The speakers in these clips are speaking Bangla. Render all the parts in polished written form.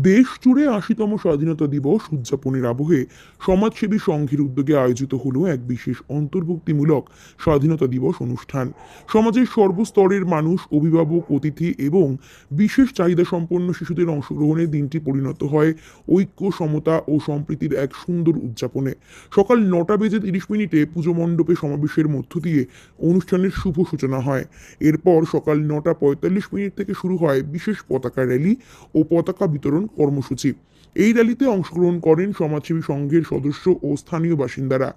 দেশ জুড়ে ৮০তম স্বাধীনতা দিবস উদযাপনের আবহে সমাজসেবী সংঘের উদ্যোগে আয়োজিত হলো এক বিশেষ অন্তর্ভুক্তিমূলক স্বাধীনতা দিবস অনুষ্ঠান। সমাজের সর্বস্তরের মানুষ, অভিভাবক, অতিথি এবং বিশেষ চাহিদা সম্পন্ন শিশুদের অংশগ্রহণে দিনটি পরিণত হয় ঐক্য, সমতা ও সম্প্রীতির এক সুন্দর উদযাপনে। সকাল ৯টা বেজে ৩০ মিনিটে পুজো মণ্ডপে সমাবেশের মধ্য দিয়ে অনুষ্ঠানের শুভ সূচনা হয়। এরপর সকাল ৯টা ৪৫ মিনিট থেকে শুরু হয় বিশেষ পতাকা র্যালি ও পতাকা বিতরণ কর্মসূচি। এই র্যালিতে অংশগ্রহণ করেন সমাজসেবী সংঘের সদস্য ও স্থানীয় বাসিন্দারা।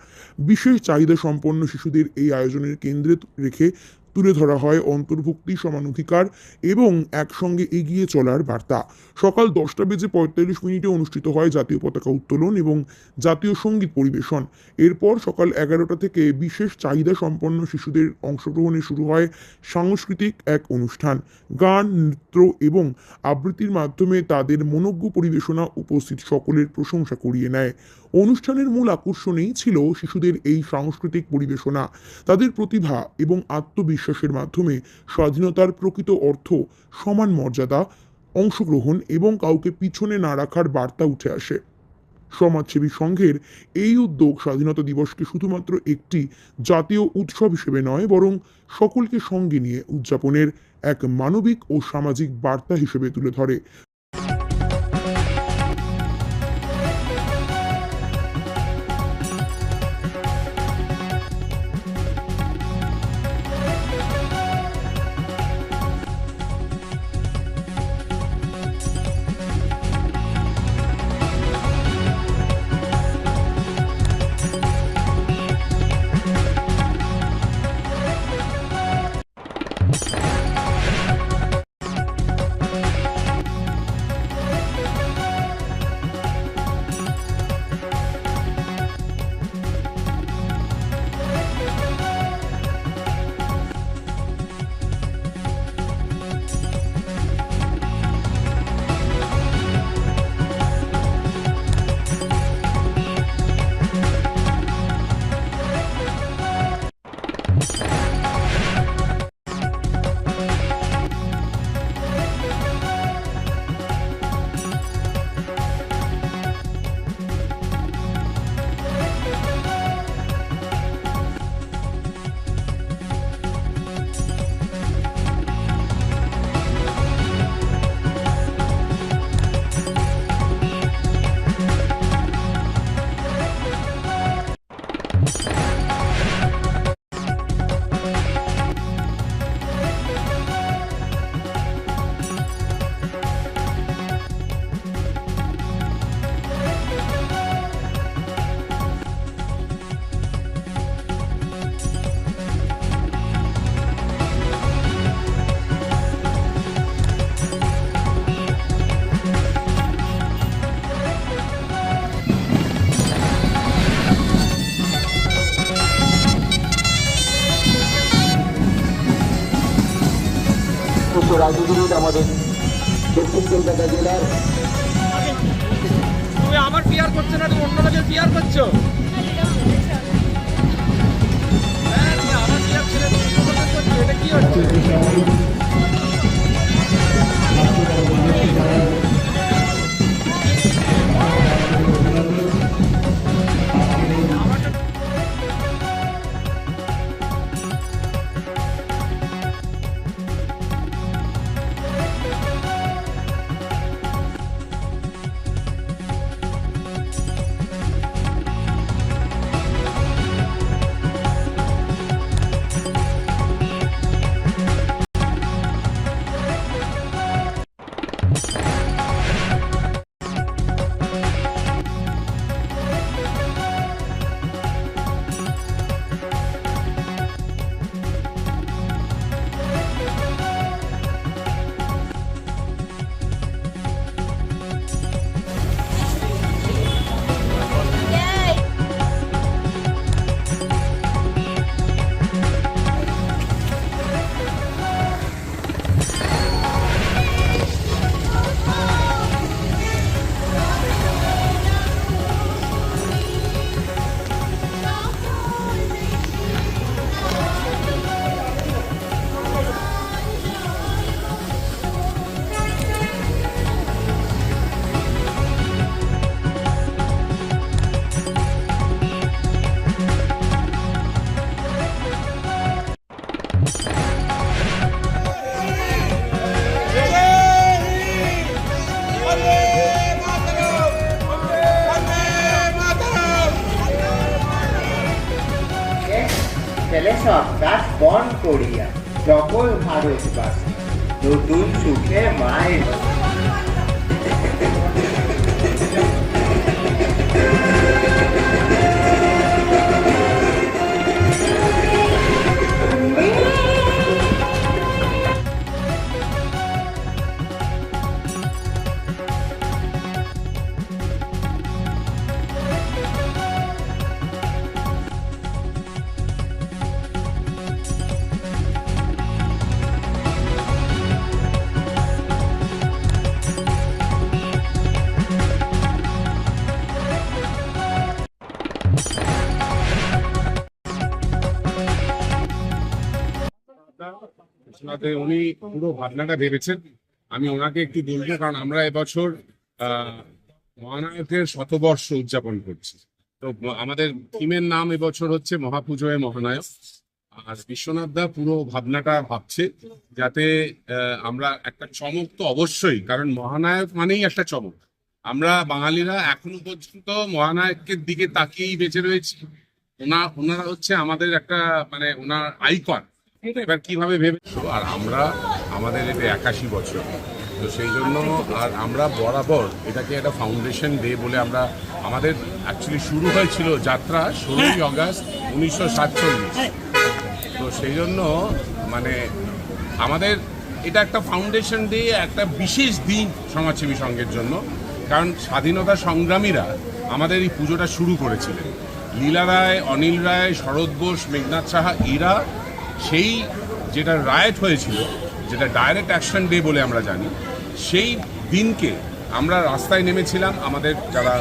বিশেষ চাহিদা সম্পন্ন শিশুদের এই আয়োজনের কেন্দ্রে রেখে তুলে ধরা হয় অন্তর্ভুক্তি, সমানাধিকার এবং একসঙ্গে এগিয়ে চলার বার্তা। সকাল ১০টা বেজে ৪৫ মিনিটে অনুষ্ঠিত হয় জাতীয় পতাকা উত্তোলন এবং জাতীয় সঙ্গীত পরিবেশন। এরপর সকাল ১১টা থেকে বিশেষ চাহিদা সম্পন্ন শিশুদের অংশগ্রহণে শুরু হয় সাংস্কৃতিক এক অনুষ্ঠান। গান, নৃত্য এবং আবৃত্তির মাধ্যমে তাদের মনোজ্ঞ পরিবেশনা উপস্থিত সকলের প্রশংসা কুড়িয়ে নেয়। অনুষ্ঠানের মূল আকর্ষণেই ছিল শিশুদের এই সাংস্কৃতিক পরিবেশনা। তাদের প্রতিভা এবং আত্মবিশ্বাসের মাধ্যমে স্বাধীনতার প্রকৃত অর্থ, সমান মর্যাদা, অংশগ্রহণ এবং কাউকে পিছনে না রাখার বার্তা উঠে আসে। সমাজসেবী সংঘের এই উদ্যোগ স্বাধীনতা দিবসকে শুধুমাত্র একটি জাতীয় উৎসব হিসেবে নয়, বরং সকলকে সঙ্গে নিয়ে উদযাপনের এক মানবিক ও সামাজিক বার্তা হিসেবে তুলে ধরে। রাজনীতি আমাদের দক্ষিণ কলকাতা জেলার তুমি আমার পিয়ার করছো না, তুমি অন্য লোকের পিয়ার করছো। হ্যাঁ, তুমি আমার পিয়ার ছেড়ে তুমি অন্য লোকের করছো, এটা কি হচ্ছে? সব কাজ বন করিয়া সকল ভারতবাসী নতুন সুখে মায়ের ওনাতে উনি পুরো ভাবনাটা ভেবেছেন। আমি ওনাকে একটু বলবো, কারণ আমরা এবছর মহানায়কের শতবর্ষ উদযাপন করছি। তো আমাদের থিমের নাম এবছর হচ্ছে মহাপুজোয় মহানায়ক। আর বিশ্বনাথ দা পুরো ভাবনাটা ভাবছে যাতে আমরা একটা চমক তো অবশ্যই, কারণ মহানায়ক মানেই একটা চমক। আমরা বাঙালিরা এখনো পর্যন্ত মহানায়কের দিকে তাকিয়েই বেঁচে রয়েছি। ওনারা হচ্ছে আমাদের একটা মানে ওনার আইকন। এবার কিভাবে ভেবেছো, আর আমরা আমাদের এটা 81 বছর, তো সেই জন্য আর আমরা বরাবর এটাকে একটা ফাউন্ডেশন ডে বলে আমরা আমাদের অ্যাকচুয়ালি শুরু হয়েছিল যাত্রা 16ই আগস্ট 1947। তো সেই জন্য মানে আমাদের এটা একটা ফাউন্ডেশন ডে, একটা বিশেষ দিন সমাজসেবী সংঘের জন্য। কারণ স্বাধীনতা সংগ্রামীরা আমাদের এই পুজোটা শুরু করেছিলেন। লীলা রায়, অনিল রায়, শরৎ বোস, মেঘনাথ সাহা, এরা সেই যেটা রায়ট হয়েছিল, যেটা ডাইরেক্ট অ্যাকশন ডে বলে আমরা জানি, সেই দিনকে আমরা রাস্তায় নেমেছিলাম। আমাদের যারা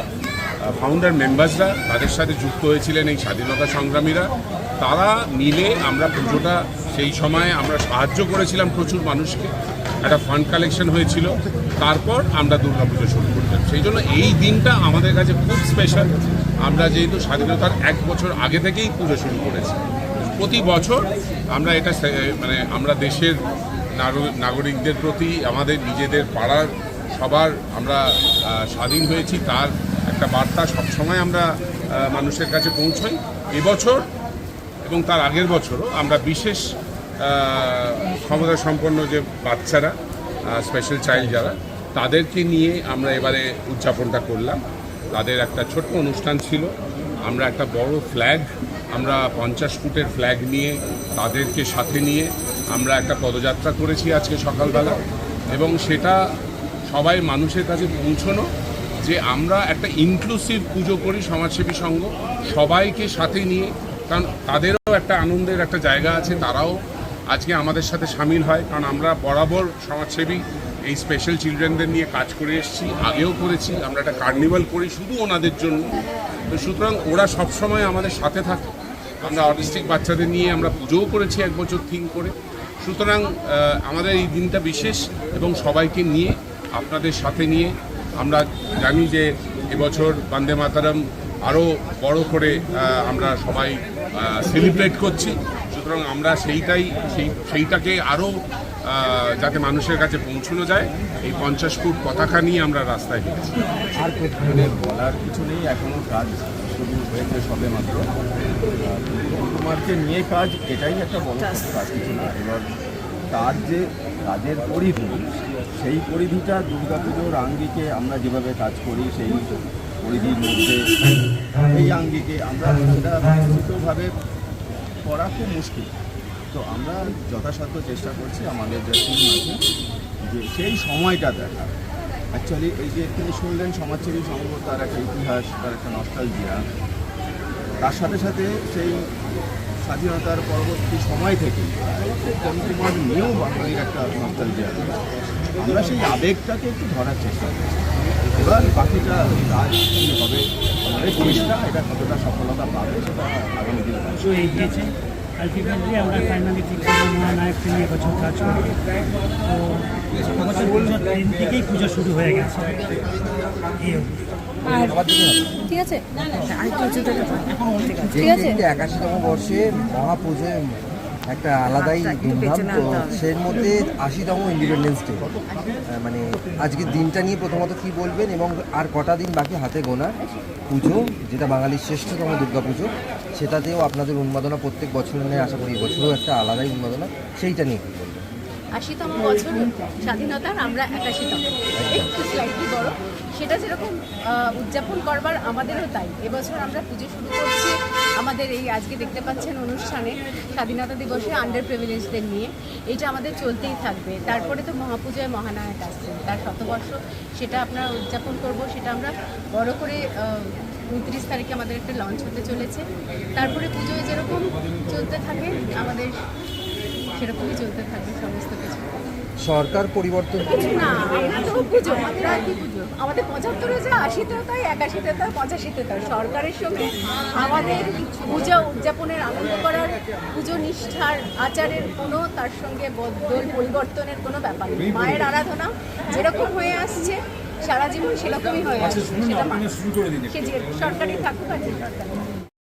ফাউন্ডার মেম্বার্সরা, তাদের সাথে যুক্ত হয়েছিলেন এই স্বাধীনতা সংগ্রামীরা, তারা মিলে আমরা পুজোটা সেই সময় আমরা সাহায্য করেছিলাম প্রচুর মানুষকে। একটা ফান্ড কালেকশন হয়েছিল, তারপর আমরা দুর্গাপুজো শুরু করতাম। সেই জন্য এই দিনটা আমাদের কাছে খুব স্পেশাল। আমরা যেহেতু স্বাধীনতার 1 বছর আগে থেকেই পুজো শুরু করেছি, প্রতি বছর আমরা এটা মানে আমরা দেশের নাগরিকদের প্রতি, আমাদের নিজেদের পাড়ার সবার আমরা স্বাধীন হয়েছি তার একটা বার্তা সবসময় আমরা মানুষের কাছে পৌঁছাই। এবছর এবং তার আগের বছরও আমরা বিশেষ ক্ষমতা সম্পন্ন যে বাচ্চারা, স্পেশাল চাইল্ড যারা, তাদেরকে নিয়ে আমরা এবারে উদযাপনটা করলাম। তাদের একটা ছোট্ট অনুষ্ঠান ছিল। আমরা একটা বড় ফ্ল্যাগ, আমরা 50 ফুটের ফ্ল্যাগ নিয়ে তাদেরকে সাথে নিয়ে আমরা একটা পদযাত্রা করেছি আজকে সকালবেলা। এবং সেটা সবাই মানুষের কাছে পৌঁছানো যে আমরা একটা ইনক্লুসিভ পুজো করি সমাজসেবী সংঘ, সবাইকে সাথে নিয়ে। কারণ তাদেরও একটা আনন্দের একটা জায়গা আছে, তারাও আজকে আমাদের সাথে সামিল হয়। কারণ আমরা বরাবর সমাজসেবী এই স্পেশাল চিলড্রেনদের নিয়ে কাজ করে এসেছি, আগেও করেছি। আমরা একটা কার্নিভাল করি শুধু ওনাদের জন্য। তো সুতরাং ওরা সবসময় আমাদের সাথে থাকে। আমরা অটিস্টিক বাচ্চাদের নিয়ে আমরা পুজোও করেছি 1 বছর থিম করে। সুতরাং আমাদের এই দিনটা বিশেষ এবং সবাইকে নিয়ে, আপনাদের সাথে নিয়ে আমরা জানি যে এবছর বন্দে মাতরম আরও বড় করে আমরা সবাই সেলিব্রেট করছি। সুতরাং আমরা সেইটাকে আরও যাতে মানুষের কাছে পৌঁছানো যায়, এই 50 ফুট পতাকা নিয়ে আমরা রাস্তায় গেছি। আর বলার কিছু নেই, এখনও কাজ শুরু হয়েছে সবে মাত্র। কুমারকে নিয়ে কাজ, এটাই একটা বড় কাজ, কিছু না। এবার তার যে কাজের পরিধি, সেই পরিধিটা দুর্গাপুজোর আঙ্গিকে আমরা যেভাবে কাজ করি, সেই পরিধির মধ্যে এই আঙ্গিকে আমরা সেটা বিস্তৃতভাবে করা খুব মুশকিল। তো আমরা যথাসাধ্য চেষ্টা করছি আমাদের যে টিম আছে, যে সেই সময়টা দেখা। অ্যাকচুয়ালি এই যে তিনি শুনলেন সমাজসেবী সংঘ, তার একটা ইতিহাস, তার একটা নস্টালজিয়া, তার সাথে সাথে সেই স্বাধীনতার পরবর্তী সময় থেকে কুমার নিয়েও বাঙালির একটা নস্টালজিয়া। আমরা সেই আবেগটাকে একটু ধরার চেষ্টা করছি। এবার বাকিটা কাজ কী হবে, আমাদের চেষ্টা, এটা কতটা সফলতা পাবে সেটা আগামী দিনে এগিয়েছে। আলটিমেটলি আমরা ফাইনালি ঠিক মহানায়ককে নিয়ে বছর কাজ করি। তো বছর পুজোর দিন থেকেই পুজো শুরু হয়ে গেছে। ঠিক আছে, ঠিক আছে। 81তম বর্ষে মহাপুজোয় একটা আলাদাই ধুমধাম। তো সের মধ্যে 80তম ইন্ডিপেন্ডেন্স ডে, মানে আজকের দিনটা নিয়ে প্রথমত কি বলবেন, এবং আর কটা দিন বাকি হাতে গোনা পুজো, যেটা বাঙালির শ্রেষ্ঠতম দুর্গা পুজো, সেটাতেও আপনাদের উন্মাদনা প্রত্যেক বছরের নেই, আশা করি এবছরও একটা আলাদাই উন্মাদনা, সেইটা নিয়ে কী বলবেন? 80তম বছর স্বাধীনতার, আমরা 81তম, একটু স্লাইটলি বড়, সেটা যেরকম উদযাপন করবার আমাদেরও তাই। এবছর আমরা পুজো শুরু করছি আমাদের এই আজকে দেখতে পাচ্ছেন অনুষ্ঠানে স্বাধীনতা দিবসে আন্ডার প্রিভিলেজদের নিয়ে। এটা আমাদের চলতেই থাকবে। তারপরে তো মহাপূজায় মহানায়ক আসছেন, তার শতবর্ষ, সেটা আমরা উদযাপন করব। সেটা আমরা বড় করে 29 তারিখে আমাদের একটা লঞ্চ হতে চলেছে। তারপরে পুজোয় যেরকম চলতে থাকে আমাদের, সেরকমই চলতে থাকবে সমস্ত কিছু। সরকার পরিবর্তন কিছু না, আমরা তো পুজো, আমরা কি পুজো, আমাদের 75-এ যা 80-তে তাই, 81-তে তাই, 85-তে তাই। সরকারের সঙ্গে আমাদের পূজা উদযাপনের, আনন্দ করার, পুজো নিষ্ঠার, আচারের কোনো তার সঙ্গে বদল পরিবর্তনের কোনো ব্যাপার নেই। মায়ের আরাধনা যেরকম হয়ে আসছে সারা জীবন সেরকমই হয়ে আসছে, সেটা সে যে সরকারি থাকুক আর যে সরকারি।